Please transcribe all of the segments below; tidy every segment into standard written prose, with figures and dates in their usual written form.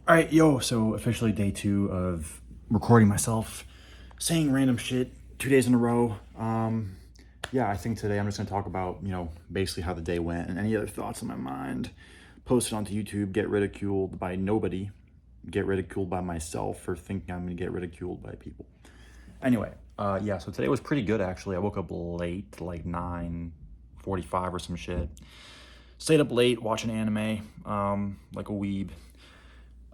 All right, yo, so officially day 2 of recording myself saying random shit 2 days in a row. Yeah, I think today I'm just gonna talk about, basically how the day went and any other thoughts in my mind. Post it onto YouTube, get ridiculed by nobody, get ridiculed by myself for thinking I'm gonna get ridiculed by people. Anyway, yeah, so today was pretty good actually. I woke up late, like 9:45 or some shit. Stayed up late watching anime, like a weeb.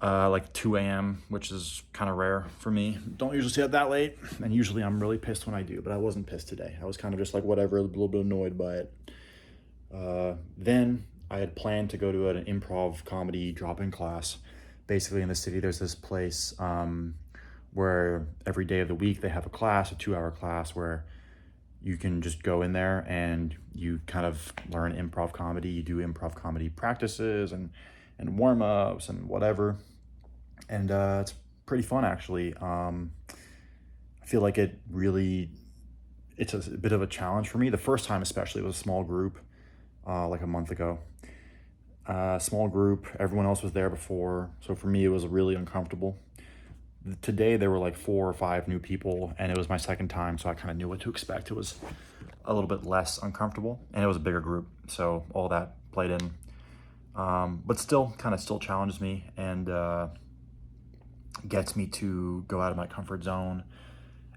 Like 2 a.m., which is kind of rare for me. Don't usually stay up that late, and usually I'm really pissed when I do, but I wasn't pissed today. I was kind of just like whatever, a little bit annoyed by it. Then I had planned to go to an improv comedy drop-in class. Basically, in the city, there's this place where every day of the week they have a class, a 2-hour class, where you can just go in there and you kind of learn improv comedy. You do improv comedy practices and warm-ups and whatever. And it's pretty fun actually. I feel like it's a bit of a challenge for me. The first time especially, it was a small group, like a month ago. Small group, everyone else was there before, so for me it was really uncomfortable. Today there were like 4 or 5 new people, and it was my second time, so I kind of knew what to expect. It was a little bit less uncomfortable, and it was a bigger group, so all that played in. But still challenges me and gets me to go out of my comfort zone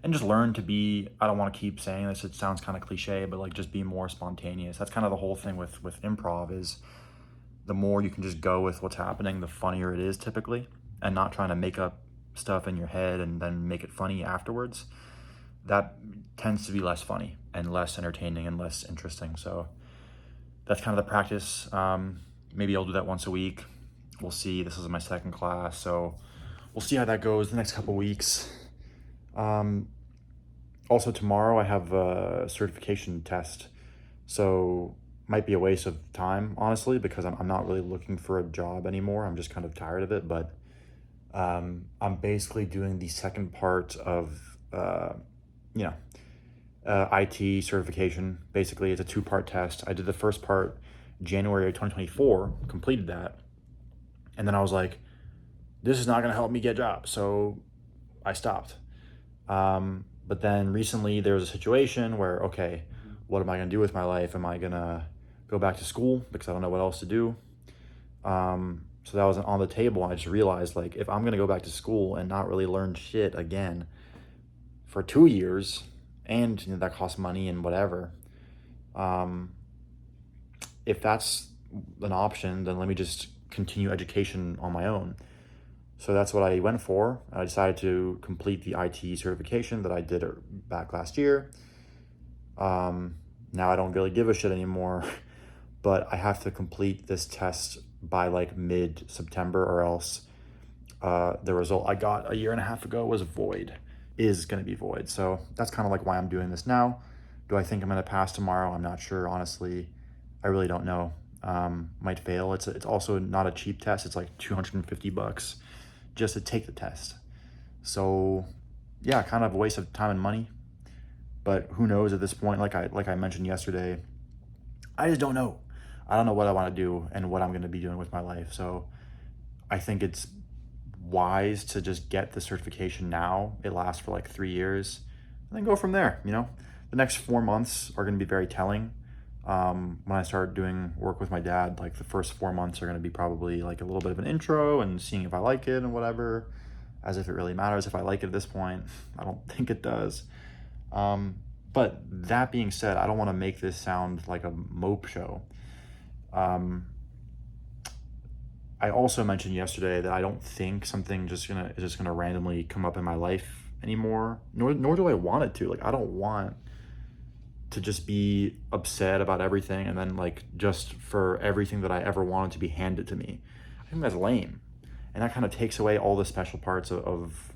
and just learn to be, I don't want to keep saying this, it sounds kind of cliche, but like just be more spontaneous. That's kind of the whole thing with improv, is the more you can just go with what's happening, the funnier it is typically, and not trying to make up stuff in your head and then make it funny afterwards. That tends to be less funny and less entertaining and less interesting. So that's kind of the practice. Maybe I'll do that once a week. We'll see. This is my second class, so we'll see how that goes the next couple weeks. Also tomorrow I have a certification test, so might be a waste of time, honestly, because I'm not really looking for a job anymore. I'm just kind of tired of it, but I'm basically doing the second part of, IT certification. Basically, it's a 2-part test. I did the first part January of 2024, completed that, and then I was like, this is not going to help me get jobs, so I stopped. But then recently there was a situation where, okay, what am I going to do with my life? Am I going to go back to school because I don't know what else to do? So that was on the table. I just realized, like, if I'm going to go back to school and not really learn shit again for 2 years, and that costs money and whatever, if that's an option, then let me just continue education on my own. So that's what I went for. I decided to complete the IT certification that I did back last year. Now I don't really give a shit anymore, but I have to complete this test by like mid-September, or else the result I got a year and a half ago is going to be void. So that's kind of like why I'm doing this now. Do I think I'm going to pass tomorrow? I'm not sure, honestly. I really don't know. Might fail. It's also not a cheap test. It's like $250 just to take the test. So yeah, kind of a waste of time and money. But who knows at this point? Like I mentioned yesterday, I just don't know. I don't know what I want to do and what I'm going to be doing with my life. So I think it's wise to just get the certification now. It lasts for like 3 years, and then go from there. The next 4 months are going to be very telling. When I start doing work with my dad, like the first 4 months are going to be probably like a little bit of an intro and seeing if I like it and whatever, as if it really matters if I like it at this point. I don't think it does. But that being said, I don't want to make this sound like a mope show. I also mentioned yesterday that I don't think something is just gonna randomly come up in my life anymore. Nor do I want it to. Like, I don't want to just be upset about everything and then like just for everything that I ever wanted to be handed to me. I think that's lame, and that kind of takes away all the special parts of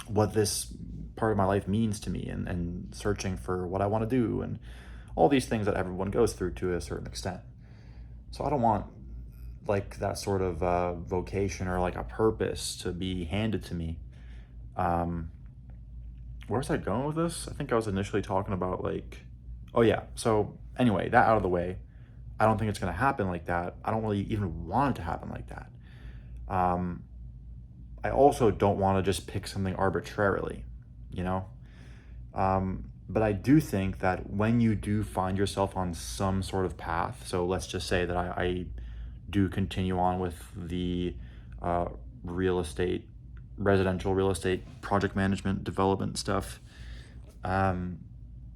what this part of my life means to me, and searching for what I want to do and all these things that everyone goes through to a certain extent. So I don't want like that sort of vocation or like a purpose to be handed to me. Where was I going with this? I think I was initially talking about like, oh yeah. So anyway, that out of the way, I don't think it's going to happen like that. I don't really even want it to happen like that. Um, I also don't want to just pick something arbitrarily, you know? But I do think that when you do find yourself on some sort of path, so let's just say that I do continue on with the uh, real estate, residential real estate, project management, development stuff. Um,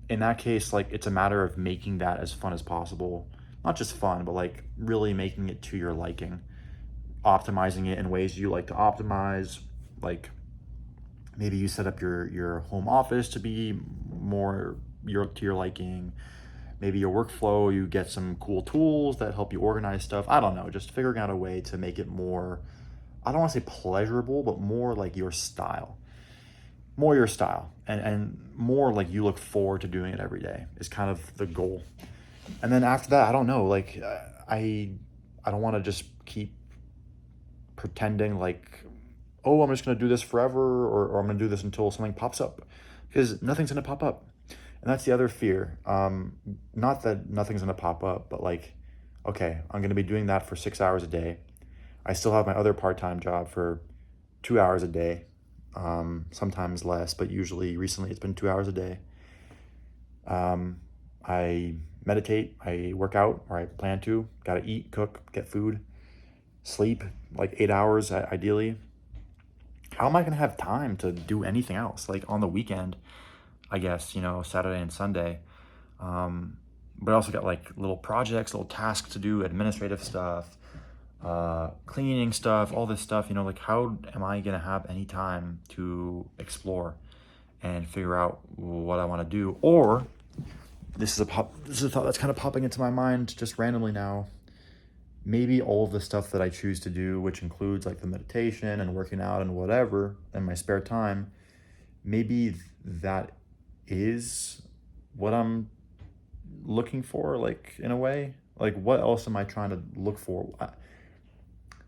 in that case, like it's a matter of making that as fun as possible. Not just fun, but like really making it to your liking, optimizing it in ways you like to optimize. Like maybe you set up your home office to be more your liking. Maybe your workflow, you get some cool tools that help you organize stuff. I don't know, just figuring out a way to make it more, I don't want to say pleasurable, but more like your style. More your style, and more like you look forward to doing it every day is kind of the goal. And then after that, I don't know, like I don't want to just keep pretending like, oh, I'm just going to do this forever, or I'm going to do this until something pops up, because nothing's going to pop up. And that's the other fear. Not that nothing's going to pop up, but like, okay, I'm going to be doing that for 6 hours a day. I still have my other part-time job for 2 hours a day, sometimes less, but usually recently it's been 2 hours a day. I meditate, I work out, or I plan to, gotta eat, cook, get food, sleep like 8 hours ideally. How am I gonna have time to do anything else? Like on the weekend, I guess, Saturday and Sunday. But I also got like little projects, little tasks to do, administrative stuff, cleaning stuff, all this stuff, like how am I gonna have any time to explore and figure out what I want to do? Or this is a thought that's kind of popping into my mind just randomly now. Maybe all of the stuff that I choose to do, which includes like the meditation and working out and whatever in my spare time, maybe that is what I'm looking for, like in a way. Like what else am I trying to look for?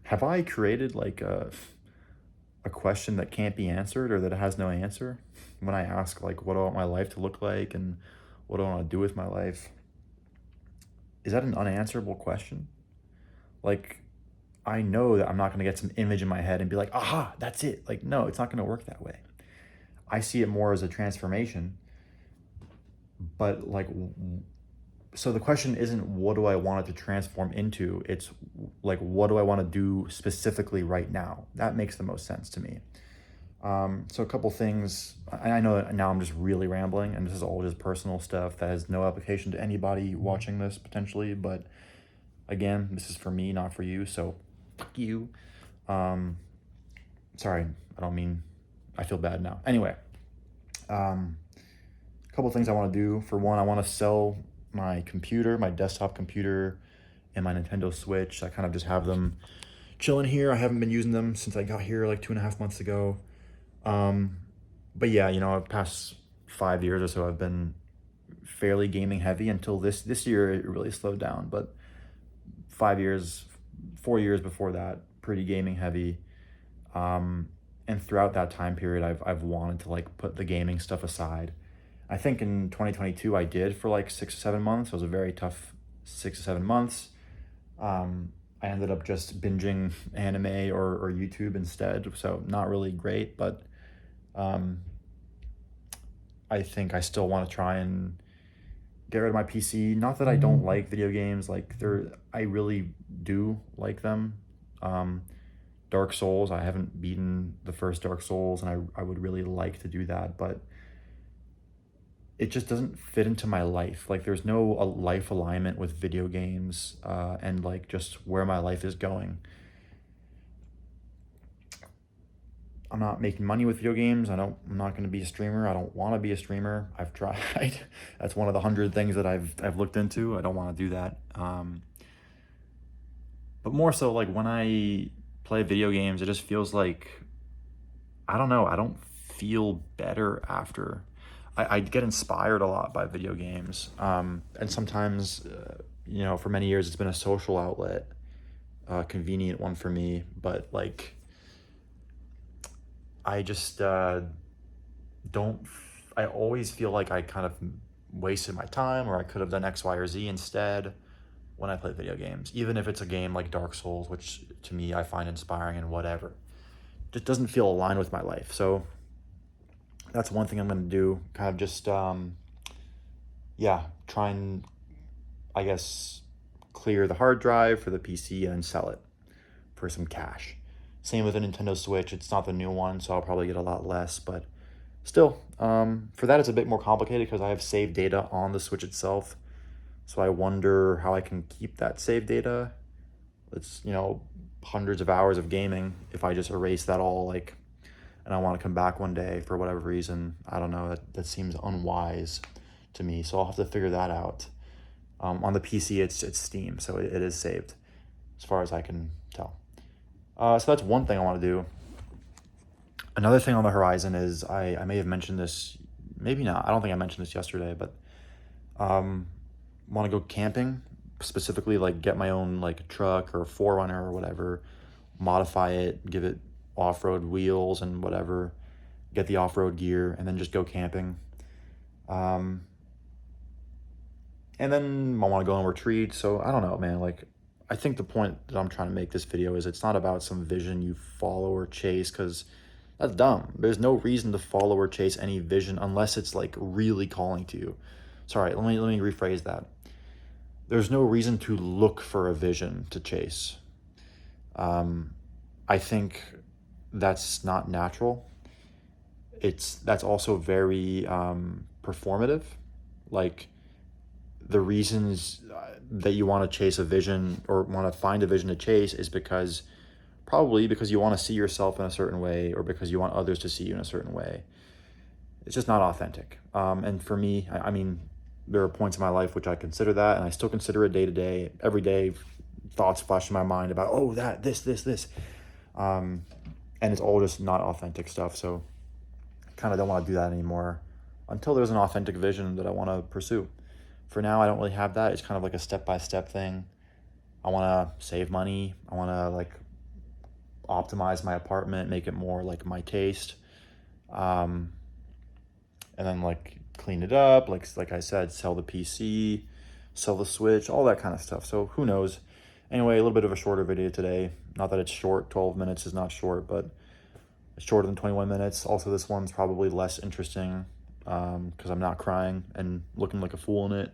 Have I created like a question that can't be answered, or that has no answer when I ask like what do I want my life to look like and what do I want to do with my life? Is that an unanswerable question? Like, I know that I'm not going to get some image in my head and be like, aha, that's it. Like, no, it's not going to work that way. I see it more as a transformation. But like, so the question isn't what do I want it to transform into? It's like, what do I want to do specifically right now? That makes the most sense to me. So a couple things. I know that now I'm just really rambling, and this is all just personal stuff that has no application to anybody watching this potentially. But again, this is for me, not for you. So fuck you. Sorry, I don't mean. I feel bad now. Anyway, a couple things I want to do. For one, I want to sell my computer, my desktop computer, and my Nintendo Switch. I kind of just have them chilling here. I haven't been using them since I got here like 2.5 months ago. But yeah, past 5 years or so, I've been fairly gaming heavy until this year it really slowed down. But 5 years, 4 years before that, pretty gaming heavy. And throughout that time period, I've wanted to like put the gaming stuff aside. I think in 2022 I did for like 6 or 7 months. It was a very tough 6 or 7 months. I ended up just binging anime or YouTube instead, so not really great, but I think I still want to try and get rid of my PC. Not that I don't like video games, like I really do like them. Dark Souls, I haven't beaten the first Dark Souls, and I would really like to do that, but it just doesn't fit into my life. Like there's no life alignment with video games, and like just where my life is going. I'm not making money with video games. I'm not going to be a streamer. I don't want to be a streamer. I've tried. That's one of the 100 things that I've looked into. I don't want to do that. But more so like when I play video games, it just feels like, I don't know, I don't feel better after. I get inspired a lot by video games. And sometimes, for many years it's been a social outlet, a convenient one for me, but like, I just don't, I always feel like I kind of wasted my time, or I could have done X, Y, or Z instead. when I play video games, even if it's a game like Dark Souls, which to me I find inspiring and whatever. Just doesn't feel aligned with my life. So that's one thing I'm going to do. Kind of just, yeah, try and, I guess, clear the hard drive for the PC and sell it for some cash. Same with the Nintendo Switch. It's not the new one, so I'll probably get a lot less, but still, for that it's a bit more complicated because I have saved data on the Switch itself. So I wonder how I can keep that saved data. It's, hundreds of hours of gaming. If I just erase that all, like, and I want to come back one day for whatever reason, I don't know, that seems unwise to me. So I'll have to figure that out. On the PC, it's Steam, so it is saved, as far as I can tell. So that's one thing I want to do. Another thing on the horizon is I may have mentioned this, maybe not. I don't think I mentioned this yesterday, but want to go camping, specifically like get my own like truck or 4Runner or whatever, modify it, give it off-road wheels and whatever, get the off-road gear, and then just go camping. And then I want to go on retreat. So I don't know, man. Like, I think the point that I'm trying to make this video is it's not about some vision you follow or chase, because that's dumb. There's no reason to follow or chase any vision unless it's like really calling to you. Sorry, let me rephrase that. There's no reason to look for a vision to chase. I think that's not natural. That's also very performative. Like, the reasons that you want to chase a vision or want to find a vision to chase is probably because you want to see yourself in a certain way, or because you want others to see you in a certain way. It's just not authentic. And for me, I mean, there are points in my life which I consider that, and I still consider it day to day. Every day, thoughts flash in my mind about, oh, this. And it's all just not authentic stuff. So I kind of don't want to do that anymore until there's an authentic vision that I want to pursue. For now, I don't really have that. It's kind of like a step-by-step thing. I want to save money. I want to like optimize my apartment, make it more like my taste. And then like clean it up. Like I said, sell the PC, sell the Switch, all that kind of stuff. So who knows? Anyway, a little bit of a shorter video today. Not that it's short. 12 minutes is not short, but it's shorter than 21 minutes. Also, this one's probably less interesting because I'm not crying and looking like a fool in it.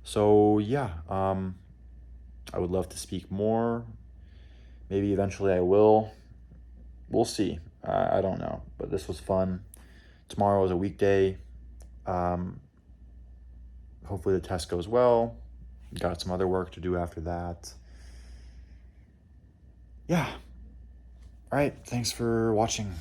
So yeah, I would love to speak more. Maybe eventually I will. We'll see. I don't know, but this was fun. Tomorrow is a weekday. Hopefully the test goes well. Got some other work to do after that. Yeah. All right. Thanks for watching.